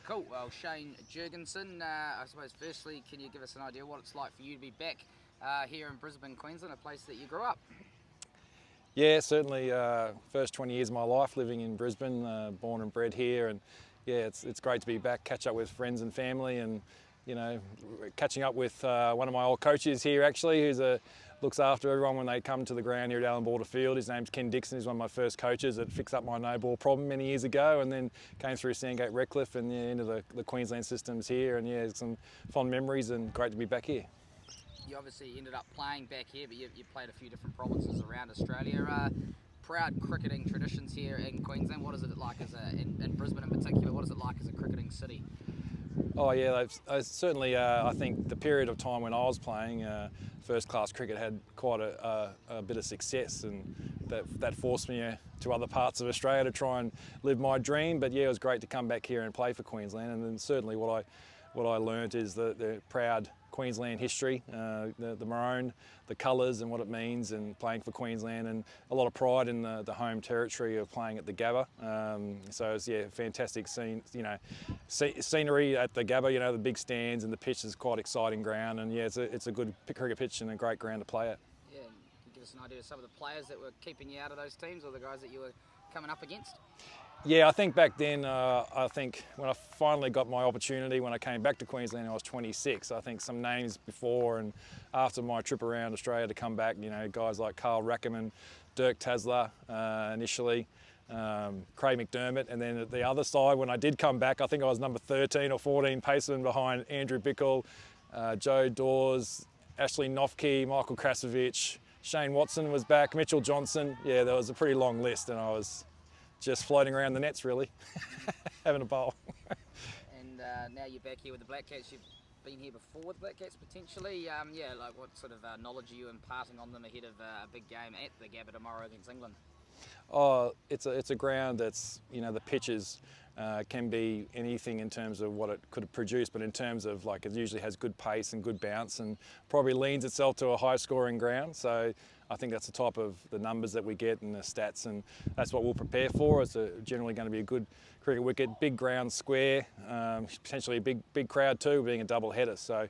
Cool. Well, Shane Jurgensen, I suppose firstly, can you give us an idea what it's like for you to be back here in Brisbane, Queensland, a place that you grew up? Yeah, certainly. First 20 years of my life living in Brisbane, born and bred here, and yeah, it's great to be back, catch up with friends and family, and you know, catching up with one of my old coaches here actually, who's looks after everyone when they come to the ground here at Allan Boult Field. His name's Ken Dixon. He's one of my first coaches that fixed up my no ball problem many years ago, and then came through Sandgate Redcliffe and into the Queensland systems here, and yeah, some fond memories and great to be back here. You obviously ended up playing back here, but you played a few different provinces around Australia. Proud cricketing traditions here in Queensland. What is it like in Brisbane in particular? What is it like as a cricketing city? Oh yeah, certainly. I think the period of time when I was playing first-class cricket had quite a bit of success, and that forced me to other parts of Australia to try and live my dream. But yeah, it was great to come back here and play for Queensland. And then certainly what I learnt is the proud Queensland history, the maroon, the colours and what it means, and playing for Queensland, and a lot of pride in the home territory of playing at the Gabba. So it's fantastic scenery at the Gabba. The big stands and the pitch is quite exciting ground, and yeah, it's a good cricket pitch and a great ground to play at. Yeah, can you give us an idea of some of the players that were keeping you out of those teams, or the guys that you were coming up against? Yeah, I think back then, I think when I finally got my opportunity, when I came back to Queensland, I was 26. I think some names before and after my trip around Australia to come back, guys like Carl Rackerman, Dirk Tasler initially, Craig McDermott, and then at the other side, when I did come back, I think I was number 13 or 14 paceman behind Andrew Bickle, Joe Dawes, Ashley Nofke, Michael Krasovich, Shane Watson was back, Mitchell Johnson. Yeah, there was a pretty long list, and I was just floating around the nets, really, having a bowl. And now you're back here with the Black Cats. You've been here before with Black Cats, potentially. Like what sort of knowledge are you imparting on them ahead of a big game at the Gabba tomorrow against England? Oh, it's a ground that's, the pitches can be anything in terms of what it could produce, but in terms of it usually has good pace and good bounce, and probably leans itself to a high-scoring ground. So I think that's the type of the numbers that we get and the stats, and that's what we'll prepare for. It's generally going to be a good cricket wicket, big ground, square, potentially a big crowd too, being a double header. So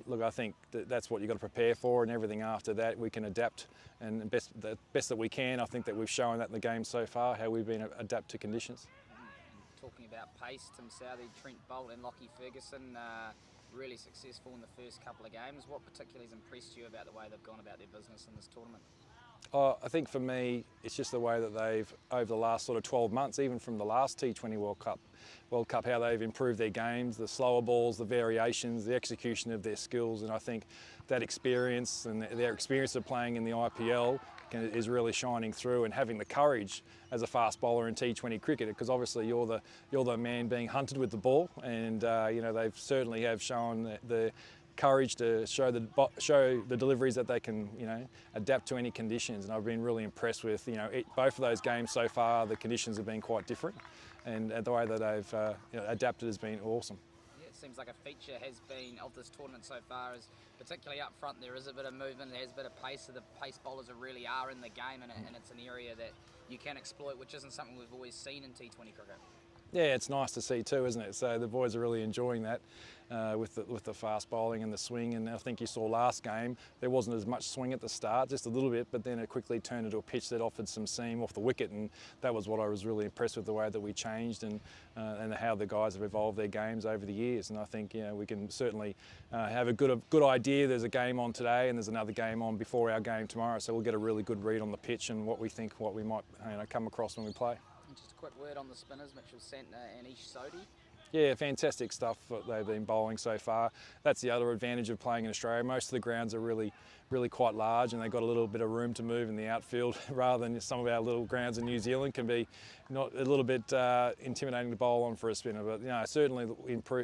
look, I think that's what you've got to prepare for, and everything after that we can adapt, and the best that we can. I think that we've shown that in the game so far, how we've been adapt to conditions. Talking about pace, Tim Southee, Trent, Boult and Southee Ferguson, really successful in the first couple of games. What particularly has impressed you about the way they've gone about their business in this tournament? I think for me, it's just the way that they've, over the last sort of 12 months, even from the last T20 World Cup, how they've improved their games, the slower balls, the variations, the execution of their skills, and I think that experience and their experience of playing in the IPL is really shining through, and having the courage as a fast bowler in T20 cricket, because obviously you're the man being hunted with the ball, and they've certainly have shown the courage to show the deliveries that they can adapt to any conditions, and I've been really impressed with both of those games so far. The conditions have been quite different, and the way that they've adapted has been awesome. Yeah, it seems like a feature has been of this tournament so far is particularly up front there is a bit of movement, there's a bit of pace, so the pace bowlers really are in the game, and it's an area that you can exploit, which isn't something we've always seen in T20 cricket. Yeah, it's nice to see too, isn't it? So the boys are really enjoying that with the fast bowling and the swing. And I think you saw last game, there wasn't as much swing at the start, just a little bit, but then it quickly turned into a pitch that offered some seam off the wicket, and that was what I was really impressed with, the way that we changed and how the guys have evolved their games over the years. And I think we can certainly have a good idea. There's a game on today, and there's another game on before our game tomorrow, so we'll get a really good read on the pitch and what we might come across when we play. Just a quick word on the spinners, Mitchell Santner and Ish Sodhi. Yeah, fantastic stuff that they've been bowling so far. That's the other advantage of playing in Australia. Most of the grounds are really quite large, and they've got a little bit of room to move in the outfield, rather than some of our little grounds in New Zealand can be a little bit intimidating to bowl on for a spinner. But certainly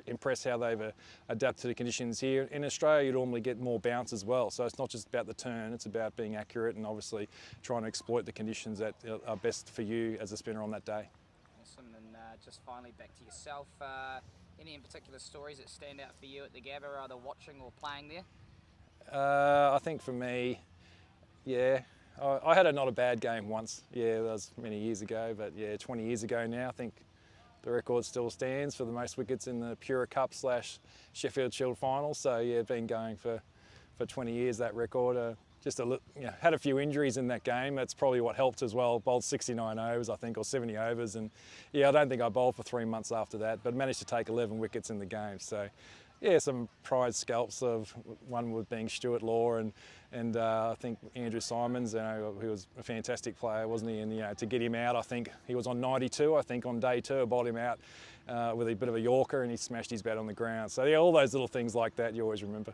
impressed how they've adapted to the conditions here. In Australia, you normally get more bounce as well, so it's not just about the turn, it's about being accurate and obviously trying to exploit the conditions that are best for you as a spinner on that day. Awesome, and just finally back to yourself, any in particular stories that stand out for you at the Gabba, either watching or playing there? I think for me, yeah, I had not a bad game once. Yeah, that was many years ago, but yeah, 20 years ago now. I think the record still stands for the most wickets in the Pura Cup / Sheffield Shield final. So yeah, been going for 20 years, that record. Had a few injuries in that game. That's probably what helped as well. Bowled 69 overs, I think, or 70 overs. And yeah, I don't think I bowled for 3 months after that, but managed to take 11 wickets in the game. So yeah, some prize scalps, of one with being Stuart Law and I think Andrew Simons, who was a fantastic player, wasn't he? And to get him out, I think he was on 92. I think on day 2, I bowled him out with a bit of a Yorker, and he smashed his bat on the ground. So yeah, all those little things like that you always remember.